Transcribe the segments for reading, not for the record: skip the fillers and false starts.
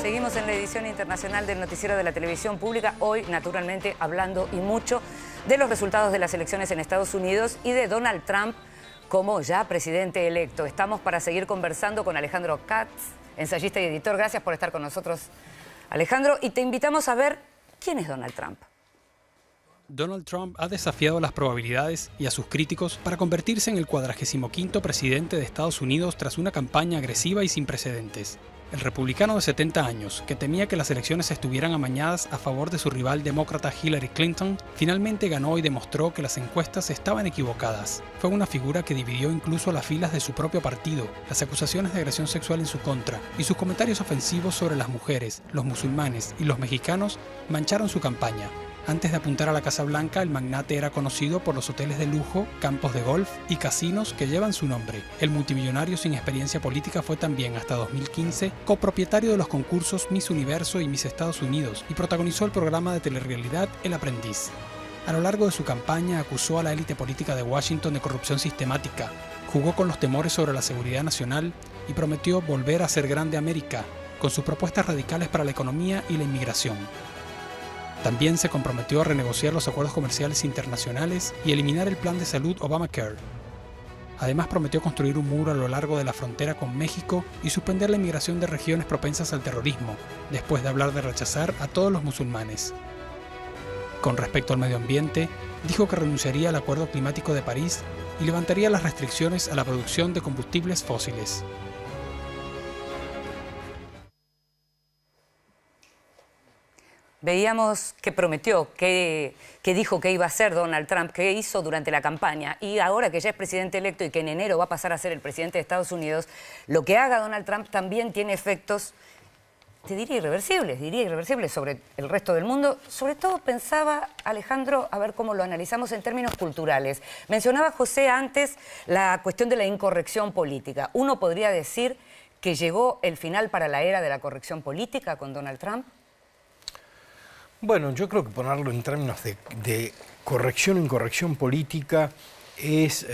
Seguimos en la edición internacional del Noticiero de la Televisión Pública, hoy naturalmente hablando y mucho de los resultados de las elecciones en Estados Unidos y de Donald Trump como ya presidente electo. Estamos para seguir conversando con Alejandro Katz, ensayista y editor. Gracias por estar con nosotros, Alejandro, y te invitamos a ver quién es Donald Trump. Donald Trump ha desafiado las probabilidades y a sus críticos para convertirse en el 45º presidente de Estados Unidos tras una campaña agresiva y sin precedentes. El republicano de 70 años, que temía que las elecciones estuvieran amañadas a favor de su rival demócrata Hillary Clinton, finalmente ganó y demostró que las encuestas estaban equivocadas. Fue una figura que dividió incluso las filas de su propio partido, las acusaciones de agresión sexual en su contra y sus comentarios ofensivos sobre las mujeres, los musulmanes y los mexicanos mancharon su campaña. Antes de apuntar a la Casa Blanca, el magnate era conocido por los hoteles de lujo, campos de golf y casinos que llevan su nombre. El multimillonario sin experiencia política fue también, hasta 2015, copropietario de los concursos Miss Universo y Miss Estados Unidos y protagonizó el programa de telerrealidad El Aprendiz. A lo largo de su campaña acusó a la élite política de Washington de corrupción sistemática, jugó con los temores sobre la seguridad nacional y prometió volver a ser grande América, con sus propuestas radicales para la economía y la inmigración. También se comprometió a renegociar los acuerdos comerciales internacionales y eliminar el plan de salud Obamacare. Además prometió construir un muro a lo largo de la frontera con México y suspender la inmigración de regiones propensas al terrorismo, después de hablar de rechazar a todos los musulmanes. Con respecto al medio ambiente, dijo que renunciaría al Acuerdo Climático de París y levantaría las restricciones a la producción de combustibles fósiles. Veíamos que prometió, que dijo que iba a hacer Donald Trump, que hizo durante la campaña, y ahora que ya es presidente electo y que en enero va a pasar a ser el presidente de Estados Unidos, lo que haga Donald Trump también tiene efectos, te diría irreversibles sobre el resto del mundo. Sobre todo pensaba, Alejandro, a ver cómo lo analizamos en términos culturales. Mencionaba José antes la cuestión de la incorrección política. Uno podría decir que llegó el final para la era de la corrección política con Donald Trump. Bueno, yo creo que ponerlo en términos de corrección o incorrección política es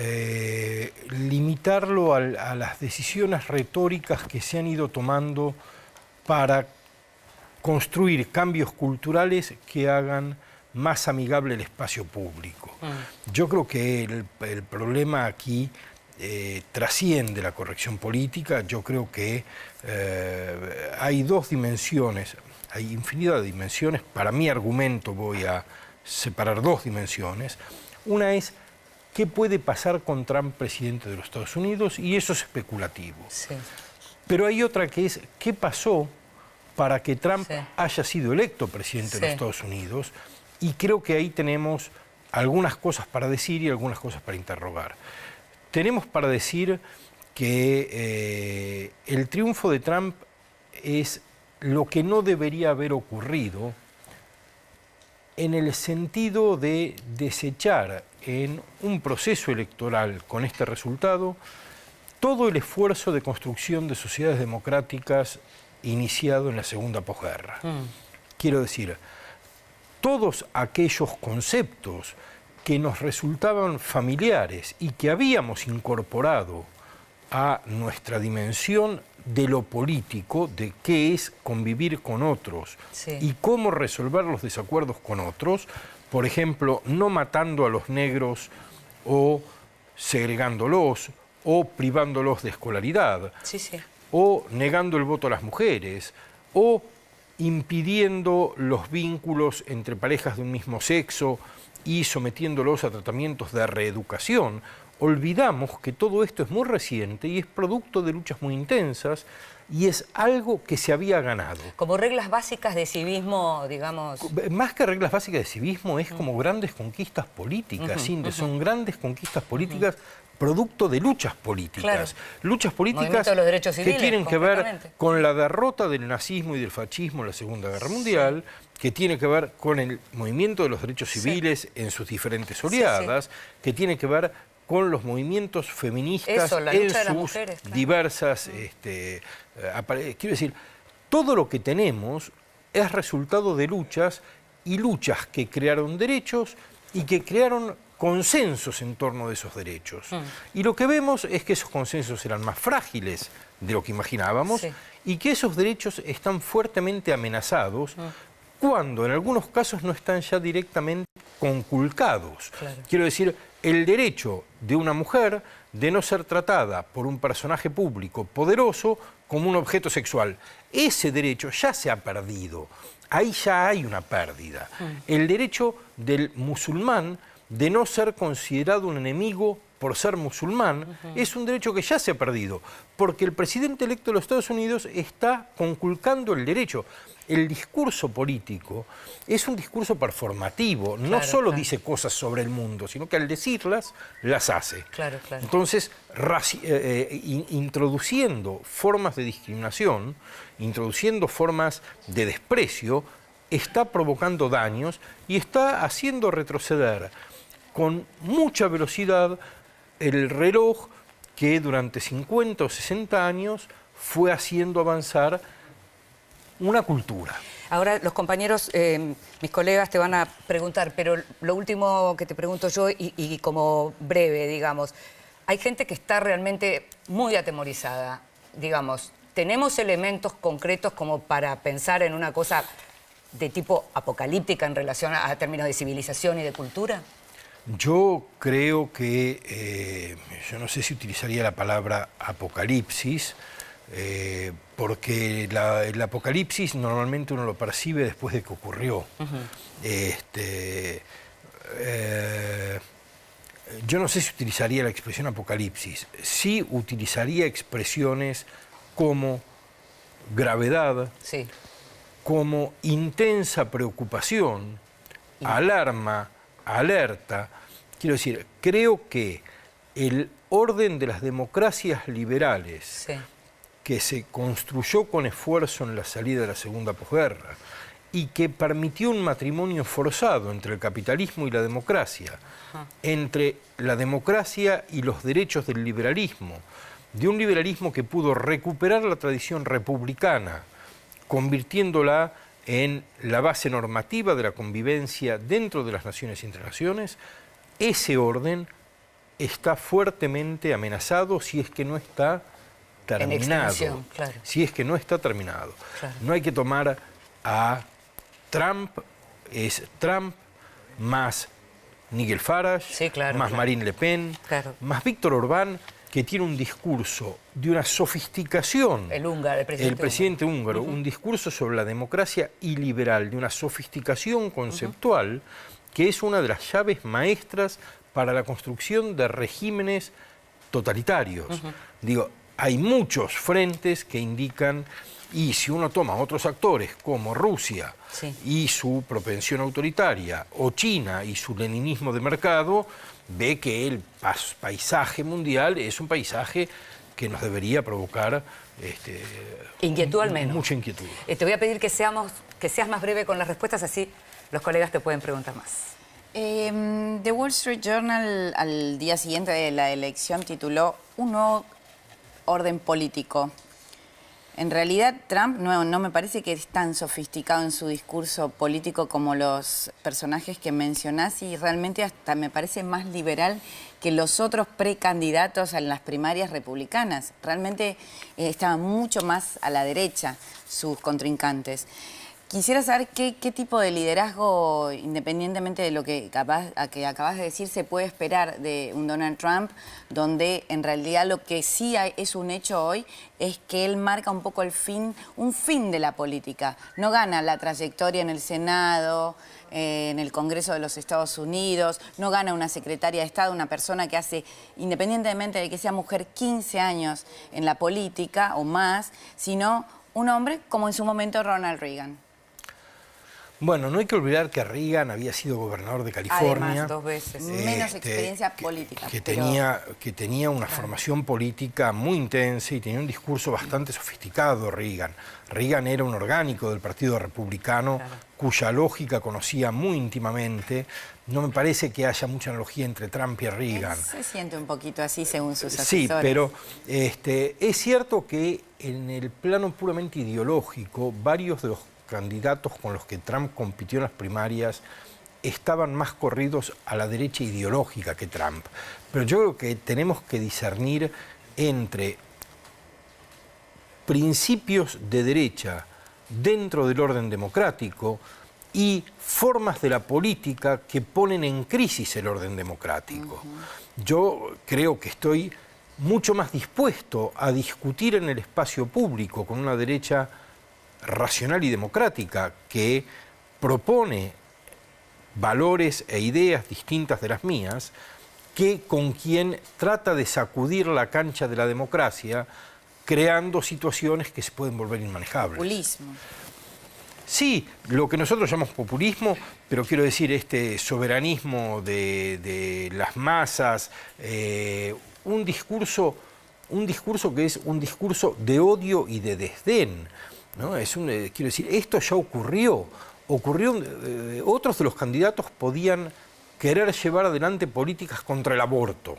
limitarlo a las decisiones retóricas que se han ido tomando para construir cambios culturales que hagan más amigable el espacio público. Yo creo que el problema aquí trasciende la corrección política. Yo creo que hay dos dimensiones. Hay infinidad de dimensiones. Para mi argumento voy a separar dos dimensiones. Una es qué puede pasar con Trump presidente de los Estados Unidos, y eso es especulativo. Sí. Pero hay otra que es qué pasó para que Trump haya sido electo presidente de los Estados Unidos, y creo que ahí tenemos algunas cosas para decir y algunas cosas para interrogar. Tenemos para decir que el triunfo de Trump es lo que no debería haber ocurrido en el sentido de desechar en un proceso electoral con este resultado todo el esfuerzo de construcción de sociedades democráticas iniciado en la segunda posguerra. Quiero decir, todos aquellos conceptos que nos resultaban familiares y que habíamos incorporado a nuestra dimensión de lo político, de qué es convivir con otros y cómo resolver los desacuerdos con otros, por ejemplo, no matando a los negros o segregándolos o privándolos de escolaridad, o negando el voto a las mujeres, o impidiendo los vínculos entre parejas de un mismo sexo y sometiéndolos a tratamientos de reeducación. Olvidamos que todo esto es muy reciente y es producto de luchas muy intensas y es algo que se había ganado. Como reglas básicas de civismo, digamos. Más que reglas básicas de civismo, es como grandes conquistas políticas, son grandes conquistas políticas producto de luchas políticas. Luchas políticas de los derechos civiles, que tienen que ver con la derrota del nazismo y del fascismo en la Segunda Guerra Mundial, que tiene que ver con el movimiento de los derechos civiles en sus diferentes oleadas, que tiene que ver con los movimientos feministas en sus diversas... quiero decir, todo lo que tenemos es resultado de luchas, y luchas que crearon derechos y que crearon consensos en torno de esos derechos. Y lo que vemos es que esos consensos eran más frágiles de lo que imaginábamos, y que esos derechos están fuertemente amenazados cuando en algunos casos no están ya directamente conculcados. Quiero decir, el derecho de una mujer de no ser tratada por un personaje público poderoso como un objeto sexual. Ese derecho ya se ha perdido. Ahí ya hay una pérdida. El derecho del musulmán de no ser considerado un enemigo por ser musulmán, es un derecho que ya se ha perdido, porque el presidente electo de los Estados Unidos está conculcando el derecho. El discurso político es un discurso performativo, no solo dice cosas sobre el mundo, sino que al decirlas, las hace. Entonces, introduciendo formas de discriminación, introduciendo formas de desprecio, está provocando daños y está haciendo retroceder con mucha velocidad el reloj que durante 50 o 60 años fue haciendo avanzar una cultura. Ahora los compañeros, mis colegas te van a preguntar, pero lo último que te pregunto yo, y como breve, digamos, hay gente que está realmente muy atemorizada, digamos, ¿tenemos elementos concretos como para pensar en una cosa de tipo apocalíptica en relación a términos de civilización y de cultura? Yo creo que, yo no sé si utilizaría la palabra apocalipsis, porque el apocalipsis normalmente uno lo percibe después de que ocurrió. Yo no sé si utilizaría la expresión apocalipsis, sí utilizaría expresiones como gravedad, como intensa preocupación, alarma, alerta. Quiero decir, creo que el orden de las democracias liberales que se construyó con esfuerzo en la salida de la segunda posguerra y que permitió un matrimonio forzado entre el capitalismo y la democracia, entre la democracia y los derechos del liberalismo, de un liberalismo que pudo recuperar la tradición republicana, convirtiéndola en la base normativa de la convivencia dentro de las naciones y entre naciones, ese orden está fuertemente amenazado si es que no está terminado. Si es que no está terminado. No hay que tomar a Trump, es Trump, más Nigel Farage, más Marine Le Pen, más Víctor Orbán, que tiene un discurso de una sofisticación, el presidente húngaro, un discurso sobre la democracia iliberal, de una sofisticación conceptual, que es una de las llaves maestras para la construcción de regímenes totalitarios. Digo, hay muchos frentes que indican, y si uno toma otros actores como Rusia y su propensión autoritaria, o China y su leninismo de mercado, ve que el paisaje mundial es un paisaje que nos debería provocar inquietud al menos. Mucha inquietud. Te voy a pedir que seas más breve con las respuestas, así los colegas te pueden preguntar más. The Wall Street Journal al día siguiente de la elección tituló "Un nuevo orden político". En realidad, Trump no me parece que es tan sofisticado en su discurso político como los personajes que mencionás, y realmente hasta me parece más liberal que los otros precandidatos en las primarias republicanas. Realmente estaban mucho más a la derecha sus contrincantes. Quisiera saber qué tipo de liderazgo, independientemente de lo que acabas de decir, se puede esperar de un Donald Trump, donde en realidad lo que sí es un hecho hoy es que él marca un poco un fin de la política. No gana la trayectoria en el Senado, en el Congreso de los Estados Unidos, no gana una secretaria de Estado, una persona que hace, independientemente de que sea mujer, 15 años en la política o más, sino un hombre como en su momento Ronald Reagan. Bueno, no hay que olvidar que Reagan había sido gobernador de California. Además, 2 veces. Menos experiencia política. Que tenía una formación política muy intensa y tenía un discurso bastante sofisticado, Reagan. Reagan era un orgánico del Partido Republicano, cuya lógica conocía muy íntimamente. No me parece que haya mucha analogía entre Trump y Reagan. Se siente un poquito así según sus asesores. Sí, pero es cierto que en el plano puramente ideológico, varios de los candidatos con los que Trump compitió en las primarias estaban más corridos a la derecha ideológica que Trump. Pero yo creo que tenemos que discernir entre principios de derecha dentro del orden democrático y formas de la política que ponen en crisis el orden democrático. Yo creo que estoy mucho más dispuesto a discutir en el espacio público con una derecha racional y democrática que propone valores e ideas distintas de las mías, que con quien trata de sacudir la cancha de la democracia, creando situaciones que se pueden volver inmanejables. Populismo. Sí, lo que nosotros llamamos populismo, pero quiero decir este soberanismo de las masas, un discurso que es un discurso de odio y de desdén, ¿no? Quiero decir, esto ya ocurrió, otros de los candidatos podían querer llevar adelante políticas contra el aborto,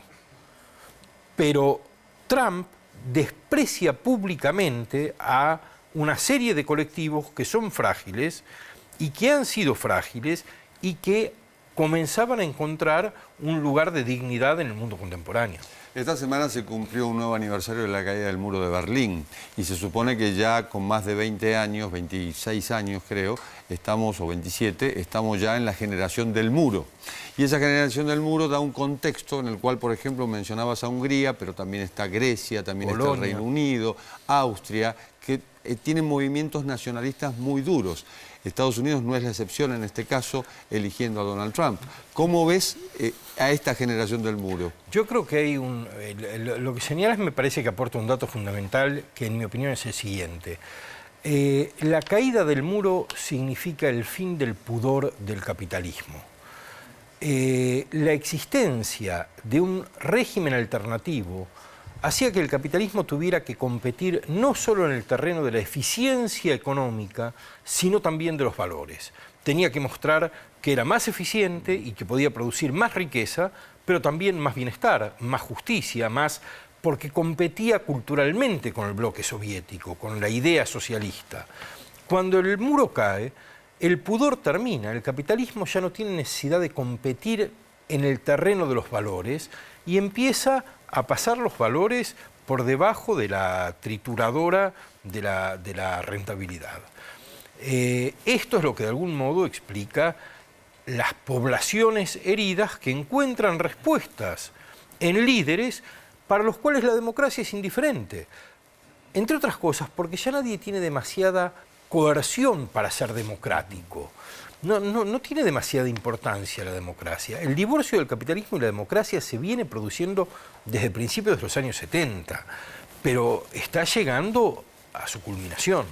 pero Trump desprecia públicamente a una serie de colectivos que son frágiles y que han sido frágiles y que comenzaban a encontrar un lugar de dignidad en el mundo contemporáneo. Esta semana se cumplió un nuevo aniversario de la caída del muro de Berlín y se supone que ya con más de 20 años, 26 años creo, o 27, estamos ya en la generación del muro. Y esa generación del muro da un contexto en el cual, por ejemplo, mencionabas a Hungría, pero también está Grecia, también Polonia, está el Reino Unido, Austria, que tienen movimientos nacionalistas muy duros. Estados Unidos no es la excepción en este caso, eligiendo a Donald Trump. ¿Cómo ves a esta generación del muro? Yo creo que hay lo que señalas me parece que aporta un dato fundamental que en mi opinión es el siguiente. La caída del muro significa el fin del pudor del capitalismo. La existencia de un régimen alternativo hacía que el capitalismo tuviera que competir no solo en el terreno de la eficiencia económica, sino también de los valores. Tenía que mostrar que era más eficiente y que podía producir más riqueza, pero también más bienestar, más justicia, porque competía culturalmente con el bloque soviético, con la idea socialista. Cuando el muro cae, el pudor termina, el capitalismo ya no tiene necesidad de competir en el terreno de los valores y empieza a pasar los valores por debajo de la trituradora de la rentabilidad. Esto es lo que de algún modo explica las poblaciones heridas que encuentran respuestas en líderes para los cuales la democracia es indiferente. Entre otras cosas, porque ya nadie tiene demasiada coerción para ser democrático. No tiene demasiada importancia la democracia. El divorcio del capitalismo y la democracia se viene produciendo desde principios de los años 70, pero está llegando a su culminación.